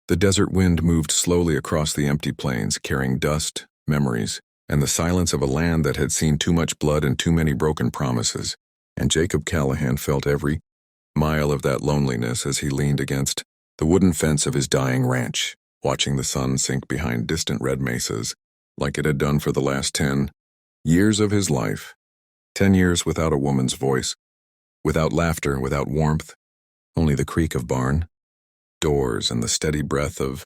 The desert wind moved slowly across the empty plains, carrying dust, memories, and the silence of a land that had seen too much blood and too many broken promises. And Jacob Callahan felt every mile of that loneliness as he leaned against the wooden fence of his dying ranch, watching the sun sink behind distant red mesas, like it had done for the last 10 years of his life. 10 years without a woman's voice, without laughter, without warmth, only the creak of barn doors and the steady breath of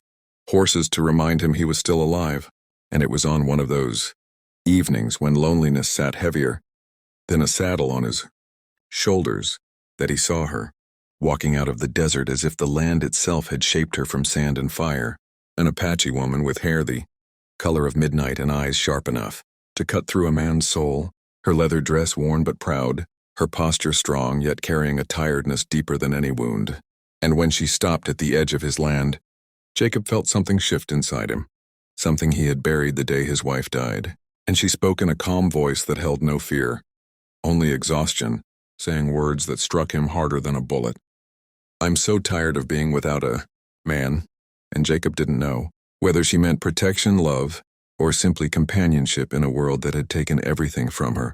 horses to remind him he was still alive. And it was on one of those evenings when loneliness sat heavier than a saddle on his shoulders that he saw her, walking out of the desert as if the land itself had shaped her from sand and fire, an Apache woman with hair the color of midnight and eyes sharp enough to cut through a man's soul, her leather dress worn but proud, her posture strong yet carrying a tiredness deeper than any wound. And when she stopped at the edge of his land, Jacob felt something shift inside him, something he had buried the day his wife died, and she spoke in a calm voice that held no fear, only exhaustion, saying words that struck him harder than a bullet. "I'm so tired of being without a man," and Jacob didn't know whether she meant protection, love, or simply companionship in a world that had taken everything from her.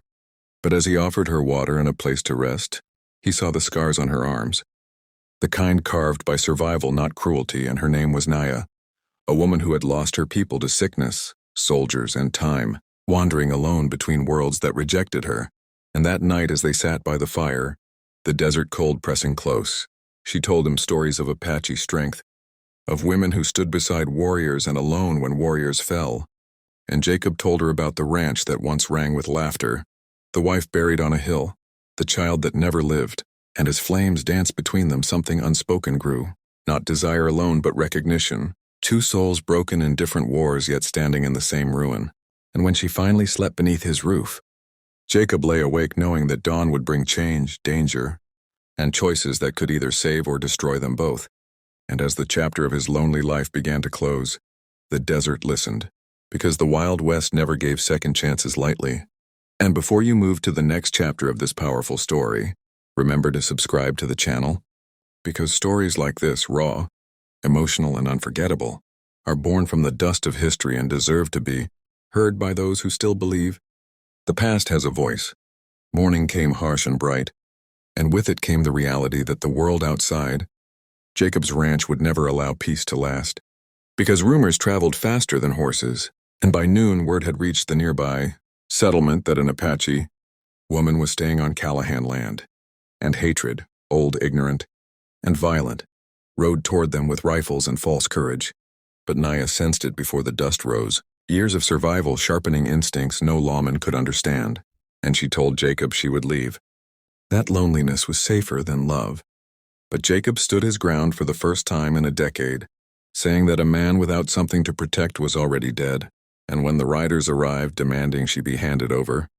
But as he offered her water and a place to rest, he saw the scars on her arms, the kind carved by survival, not cruelty, and her name was Naya, a woman who had lost her people to sickness, soldiers, and time, wandering alone between worlds that rejected her. And that night as they sat by the fire, the desert cold pressing close, she told him stories of Apache strength, of women who stood beside warriors and alone when warriors fell. And Jacob told her about the ranch that once rang with laughter, the wife buried on a hill, the child that never lived, and as flames danced between them something unspoken grew, not desire alone but recognition, two souls broken in different wars yet standing in the same ruin. And when she finally slept beneath his roof, Jacob lay awake knowing that dawn would bring change, danger, and choices that could either save or destroy them both. And as the chapter of his lonely life began to close, the desert listened, because the Wild West never gave second chances lightly. And before you move to the next chapter of this powerful story, remember to subscribe to the channel, because stories like this, raw, emotional, and unforgettable, are born from the dust of history and deserve to be heard by those who still believe. The past has a voice. Morning came harsh and bright, and with it came the reality that the world outside, Jacob's ranch, would never allow peace to last, because rumors traveled faster than horses, and by noon word had reached the nearby settlement that an Apache woman was staying on Callahan land, and hatred, old, ignorant, and violent, rode toward them with rifles and false courage. But Naya sensed it before the dust rose, years of survival sharpening instincts no lawman could understand, and she told Jacob she would leave. That loneliness was safer than love. But Jacob stood his ground for the first time in a decade, saying that a man without something to protect was already dead. And when the riders arrived demanding she be handed over,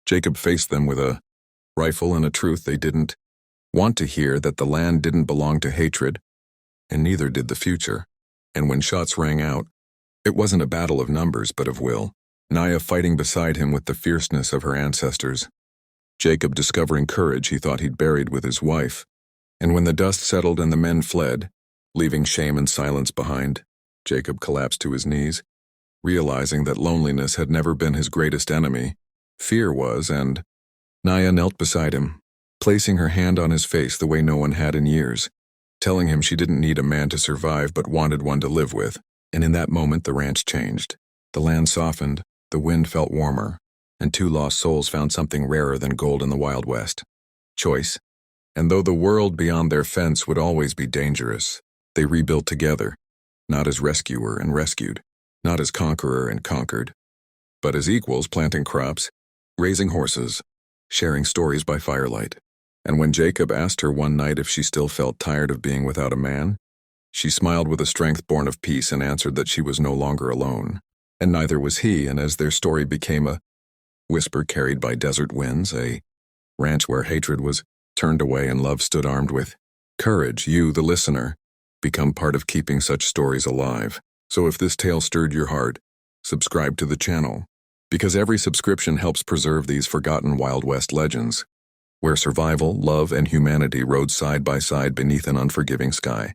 Jacob faced them with a rifle and a truth they didn't want to hear, that the land didn't belong to hatred, and neither did the future. And when shots rang out, it wasn't a battle of numbers but of will, Naya fighting beside him with the fierceness of her ancestors, Jacob discovering courage he thought he'd buried with his wife. And when the dust settled and the men fled, leaving shame and silence behind, Jacob collapsed to his knees, realizing that loneliness had never been his greatest enemy. Fear was, and Naya knelt beside him, placing her hand on his face the way no one had in years, telling him she didn't need a man to survive but wanted one to live with. And in that moment the ranch changed. The land softened, the wind felt warmer, and two lost souls found something rarer than gold in the Wild West: choice. And though the world beyond their fence would always be dangerous, they rebuilt together, not as rescuer and rescued, not as conqueror and conquered, but as equals, planting crops, raising horses, sharing stories by firelight. And when Jacob asked her one night if she still felt tired of being without a man, she smiled with a strength born of peace and answered that she was no longer alone. And neither was he, and as their story became a whisper carried by desert winds, a ranch where hatred was turned away and love stood armed with courage, you, the listener, become part of keeping such stories alive. So if this tale stirred your heart, subscribe to the channel, because every subscription helps preserve these forgotten Wild West legends, where survival, love, and humanity rode side by side beneath an unforgiving sky.